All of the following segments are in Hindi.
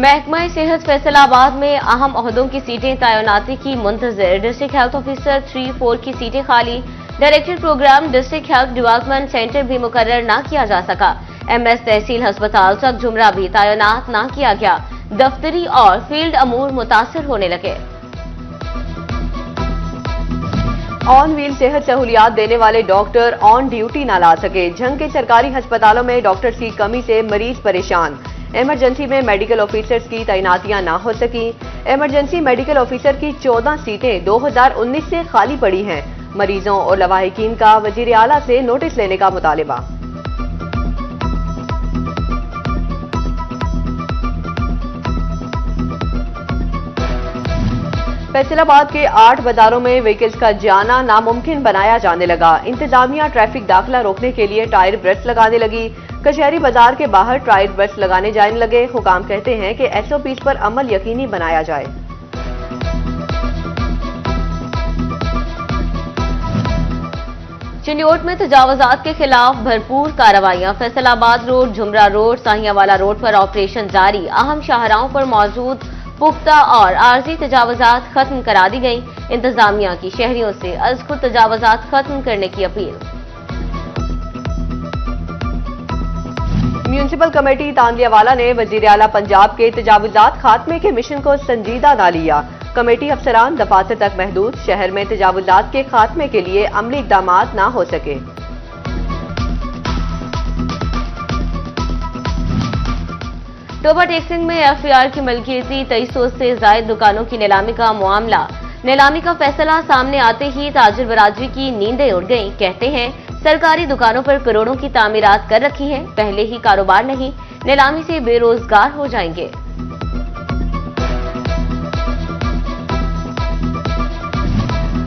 महकमा सेहत फैसलाबाद में अहम ओहदों की सीटें तैनाती की मुंतजर। डिस्ट्रिक्ट हेल्थ ऑफिसर 3-4 की सीटें खाली। Director programme district health development centre भी मुकर्रर न किया जा सका। MS तहसील अस्पताल तक जुमरा भी तैनात न किया गया। दफ्तरी और फील्ड अमूर मुतासर होने लगे। ऑन व्हील सेहत सहूलियात देने वाले डॉक्टर ऑन ड्यूटी न ला सके। झंग के सरकारी अस्पतालों में डॉक्टर्स की कमी से मरीज परेशान। इमरजेंसी में मेडिकल ऑफिसर्स की तैनातियां ना हो सकी। इमरजेंसी मेडिकल ऑफिसर की 14 सीटें 2019 से खाली पड़ी हैं। मरीजों और लवाहिकीन का वजीर आला से नोटिस लेने का मुतालिबा। फैसलाबाद के 8 बाजारों में व्हीकल्स का जाना नामुमकिन बनाया जाने लगा। इंतजामिया ट्रैफिक दाखिला रोकने के लिए टायर ब्रश लगाने लगी। कचहरी बाजार के बाहर टायर ब्रश लगाने जाने लगे। हुकाम कहते हैं कि SOPs पर अमल यकीनी बनाया जाए। चिन्योट में तजावजात के खिलाफ भरपूर कार्रवाइयां। Faisalabad road, Jhumra road, Sahianwala road पर ऑपरेशन जारी। अहम शाहराहों पर मौजूद पुख्ता और आर्जी तजावजात खत्म करा दी गई। इंतजामिया की शहरियों से अज खुद तजावजात खत्म करने की अपील। म्यूनिसिपल कमेटी तांदियावाला ने वजीर आला पंजाब के तजावुजात खात्मे के मिशन को संजीदा न लिया। कमेटी अफसरान दफातर तक महदूद। शहर में तजावुजात के खात्मे के लिए अमली इकदामात न हो सके। टोबा टेक्सिंग में FAR की मलकियती 2300 से जायद दुकानों की नीलामी का मामला। नीलामी का फैसला सामने आते ही ताजिर बरादरी की नींदें उड़ गईं। कहते हैं सरकारी दुकानों पर करोड़ों की तामीरात कर रखी है, पहले ही कारोबार नहीं, नीलामी से बेरोजगार हो जाएंगे।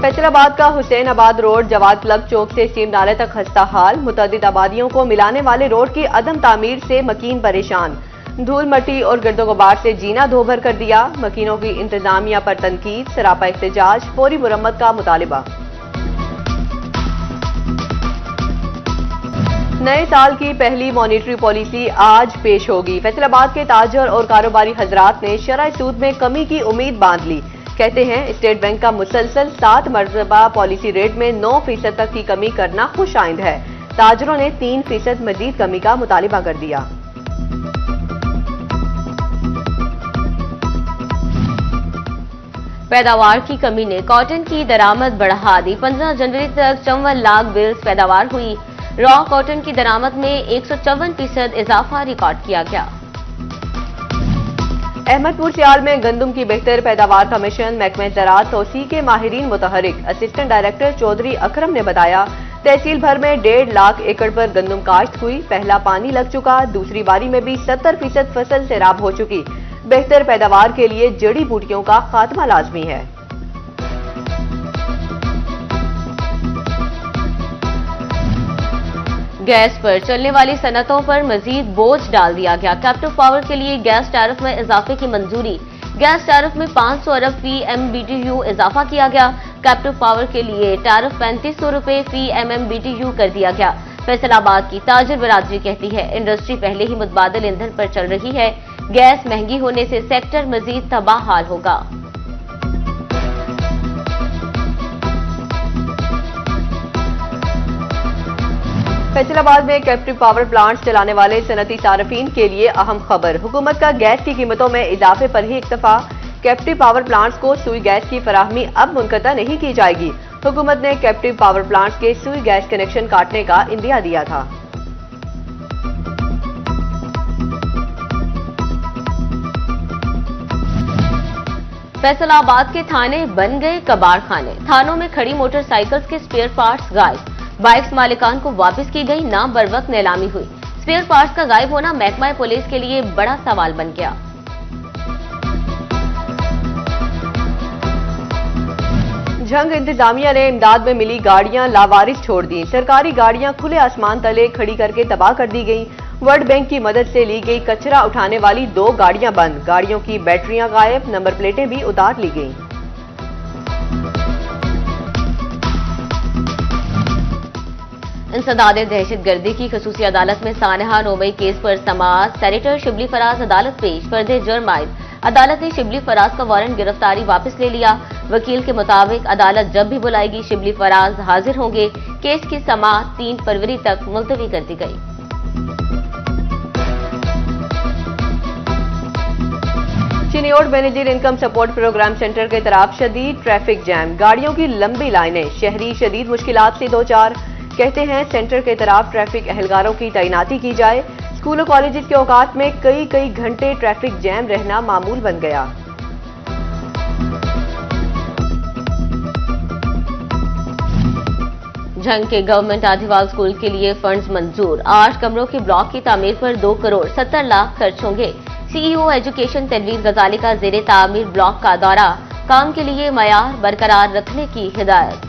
फैसलाबाद का हुसैनाबाद रोड जवाद क्लब चौक से स्टीम नाले तक खस्ता हाल। मुतअद्दिद आबादियों को मिलाने वाले रोड की अदम तामीर से मकीन परेशान। धूल मट्टी और गर्दो गुबार से जीना धोभर कर दिया। मकीनों की इंतजामिया पर तनकीद। सरापा एहतजाज, फौरी मुरम्मत का मुतालिबा। नए साल की पहली मॉनिटरी पॉलिसी आज पेश होगी। फैसलाबाद के ताजर और कारोबारी हजरात ने शरह सूद में कमी की उम्मीद बांध ली। कहते हैं स्टेट बैंक का मुसलसल 7 मरतबा पॉलिसी रेट में 9% तक की कमी करना खुश आइंद है। ताजरों ने 3% मजीद कमी का मुतालिबा कर दिया। पैदावार की कमी ने कॉटन की दरामद बढ़ा दी। 15 जनवरी तक 54 लाख बिल्स पैदावार हुई। रॉ कॉटन की दरामद में 154% इजाफा रिकॉर्ड किया गया। अहमदपुर सियाल में गंदम की बेहतर पैदावार का मिशन। महकमे ज़राअत तौसी के माहिरीन मुतहरिक। असिस्टेंट डायरेक्टर चौधरी अकरम ने बताया तहसील भर में 1.5 लाख एकड़ पर गंदम काश्त हुई। पहला पानी लग चुका। दूसरी बारी में भी 70% फसल सैराब हो चुकी। बेहतर पैदावार के लिए जड़ी बूटियों का खात्मा लाजमी है। गैस पर चलने वाली सनतों पर मजीद बोझ डाल दिया गया। कैप्टिव पावर के लिए गैस टैरिफ में इजाफे की मंजूरी। गैस टैरिफ में 500 अरब फी MMBTU इजाफा किया गया। कैप्टिव पावर के लिए टैरिफ 3500 रुपए फी MMBTU कर दिया गया। फैसलाबाद की ताजिर बरादरी कहती है इंडस्ट्री पहले ही मुतबादिल ईंधन पर चल रही है। गैस महंगी होने से सेक्टर मजीद तबाह हाल होगा। फैसलाबाद में कैप्टिव पावर प्लांट्स चलाने वाले सनती सार्फिन के लिए अहम खबर। हुकूमत का गैस की कीमतों में इजाफे पर ही इक्तफा। कैप्टिव पावर प्लांट्स को सुई गैस की फराहमी अब मुनक़ता नहीं की जाएगी। हुकूमत ने कैप्टिव पावर प्लांट्स के सुई गैस कनेक्शन काटने का इंदिया दिया था। फैसलाबाद के थाने बन गए कबाड़ खाने। थानों में खड़ी मोटरसाइकिल्स के स्पेयर पार्ट्स गायब। बाइक्स मालिकान को वापस की गई, ना बर वक्त नीलामी हुई। स्पेयर पार्ट्स का गायब होना महकमा पुलिस के लिए बड़ा सवाल बन गया। झंग इंतजामिया ने इमदाद में मिली गाड़ियां लावारिस छोड़ दी। सरकारी गाड़ियां खुले आसमान तले खड़ी करके तबाह कर दी गई। वर्ल्ड बैंक की मदद से ली गई कचरा उठाने वाली 2 गाड़ियां बंद। गाड़ियों की बैटरियां गायब, नंबर प्लेटें भी उतार ली गईं। इंसदाद दहशतगर्दी की खसूसी अदालत में सानहा नोमई केस पर समाअत। सेनेटर शिबली फराज अदालत पेश। फर्द जुर्म आयद। अदालत ने शिबली फराज का वारंट गिरफ्तारी वापस ले लिया। वकील के मुताबिक अदालत जब भी बुलाएगी शिबली फराज हाजिर होंगे। केस की समाअत 3 फरवरी तक मुलतवी कर दी गई। Chiniot manager income support programme centre के तरफ शदीद ट्रैफिक जैम, गाड़ियों की लंबी लाइनें, शहरी शदीद मुश्किलात से दो चार। कहते हैं सेंटर के तरफ ट्रैफिक एहलकारों की तैनाती की जाए। स्कूलों कॉलेज के औकात में कई घंटे ट्रैफिक जैम रहना मामूल बन गया। झंग के गवर्नमेंट आदिवाल स्कूल के लिए फंड्स मंजूर। 8 कमरों के ब्लॉक की तामीर पर 2 करोड़ 70 लाख खर्च होंगे। सीईओ एजुकेशन तनवीर गजाली का जेरे तामीर ब्लॉक का दौरा। काम के लिए मयार बरकरार रखने की हिदायत।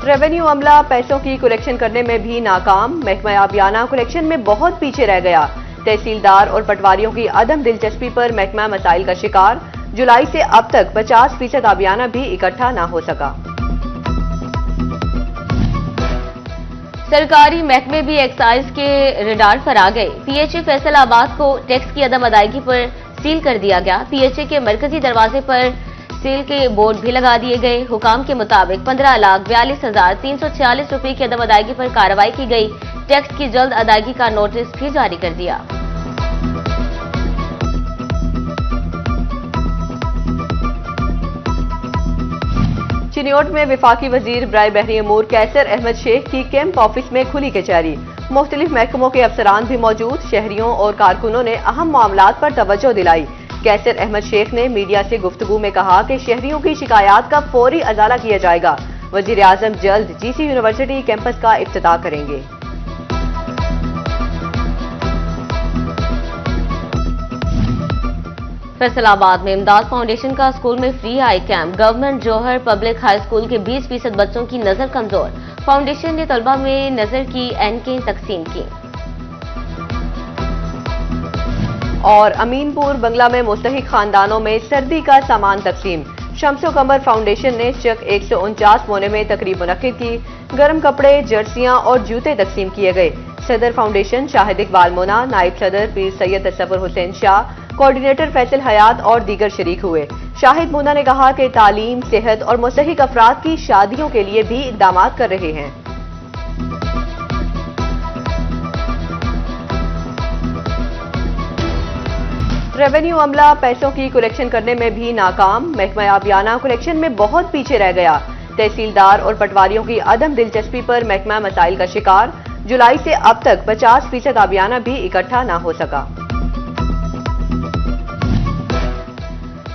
रेवेन्यू अमला पैसों की कलेक्शन करने में भी नाकाम। महकमा आबियाना कलेक्शन में बहुत पीछे रह गया। तहसीलदार और पटवारियों की अदम दिलचस्पी पर महकमा मसाइल का शिकार। जुलाई से अब तक 50% आबियाना भी इकट्ठा न हो सका। सरकारी महकमे भी एक्साइज के रडार पर आ गए। पीएचए फैसलाबाद को टैक्स की अदम अदायगी पर सील कर दिया गया। पीएचए के मरकजी दरवाजे पर सील के बोर्ड भी लगा दिए गए। हुकाम के मुताबिक 15,42,346 रुपए की अदम अदायगी पर कार्रवाई की गई। टैक्स की जल्द अदायगी का नोटिस भी जारी कर दिया। चिनियोट में विफाकी वजीर बराए बहरी अमूर कैसर अहमद शेख की कैंप ऑफिस में खुली कचहरी। मुख्तलिफ महकमों के अफसरान भी मौजूद। शहरियों और कारकुनों ने अहम मामलात पर तवज्जो दिलाई। कैसर अहमद शेख ने मीडिया से गुफ्तगू में कहा कि शहरियों की शिकायत का फौरी अजाला किया जाएगा। वजीर आजम जल्द जीसी यूनिवर्सिटी कैंपस का इफ्तिताह करेंगे। फैसलाबाद में इमदाद फाउंडेशन का स्कूल में फ्री आई कैंप। गवर्नमेंट जौहर पब्लिक हाई स्कूल के 20% बच्चों की नजर कमजोर। फाउंडेशन ने तलबा में नजर की एनके तकसीम की। और अमीनपुर बंगला में मुस्तहिक खानदानों में सर्दी का सामान तकसीम। शम्सो कमर फाउंडेशन ने चक 149 मोने में तकरीब मुनक्किद की। गर्म कपड़े, जर्सियां और जूते तकसीम किए गए। सदर फाउंडेशन शाहिद इकबाल मोना, नायब सदर पीर सैयद तसव्वुर हुसैन शाह, कोऑर्डिनेटर फैसल हयात और दीगर शरीक हुए। शाहिद मोना ने कहा कि तालीम, सेहत और मुस्तहिक अफराद की शादियों के लिए भी इक़दाम कर रहे हैं। रेवेन्यू अमला पैसों की कलेक्शन करने में भी नाकाम। महकमा आबियाना कलेक्शन में बहुत पीछे रह गया। तहसीलदार और पटवारियों की अदम दिलचस्पी पर महकमा मसाइल का शिकार। जुलाई से अब तक 50% आबियाना भी इकट्ठा न हो सका।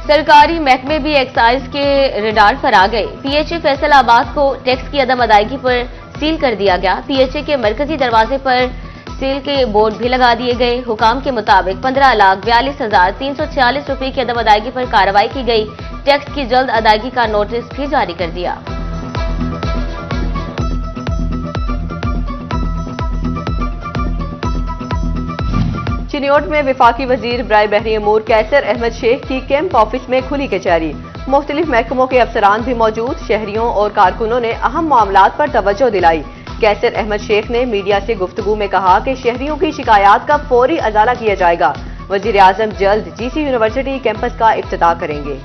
सरकारी महकमे भी एक्साइज के रडार पर आ गए। पीएचए फैसलाबाद को टैक्स की अदम अदायगी पर सील कर दिया गया। पीएचए के मरकजी दरवाजे पर सील के बोर्ड भी लगा दिए गए। हुकाम के मुताबिक 15,42,346 रुपए की अदम अदायगी पर कार्रवाई की गई। टैक्स की जल्द अदायगी का नोटिस भी जारी कर दिया। चिनियोट में विफाकी वजीर बराए बहरी अमूर कैसर अहमद शेख की कैंप ऑफिस में खुली कचहरी। मुख्तलिफ महकमों के अफसरान भी मौजूद। शहरियों और कारकुनों ने अहम मामलात पर तवज्जो दिलाई। कैसर अहमद शेख ने मीडिया से गुफ्तगू में कहा कि शहरियों की शिकायत का फौरी अजाला किया जाएगा। वजीर आजम जल्द जीसी यूनिवर्सिटी कैंपस का इफ्तिताह करेंगे।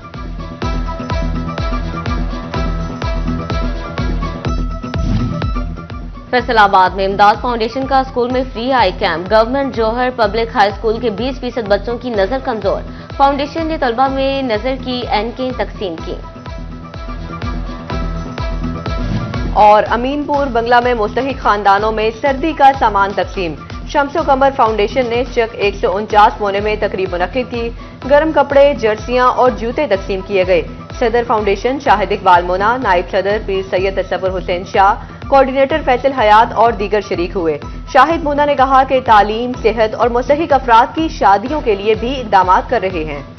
फैसलाबाद में इमदाद फाउंडेशन का स्कूल में फ्री आई कैंप। गवर्नमेंट जौहर पब्लिक हाई स्कूल के 20% बच्चों की नजर कमजोर। फाउंडेशन ने तलबा में नजर की एनके तकसीम की। और अमीनपुर बंगला में मुस्तहिक खानदानों में सर्दी का सामान तकसीम। शम्सो कमर फाउंडेशन ने चक 149 मोने में तकरीब मुनक्किद की। गर्म कपड़े, जर्सियां और जूते तकसीम किए गए। सदर फाउंडेशन शाहिद इकबाल मोना, नायब सदर पीर सैयद तसव्वुर हुसैन शाह, कोऑर्डिनेटर फैसल हयात और दीगर शरीक हुए। शाहिद मोना ने कहा कि तालीम, सेहत और मुस्तहिक अफराद की शादियों के लिए भी इक़दाम कर रहे हैं।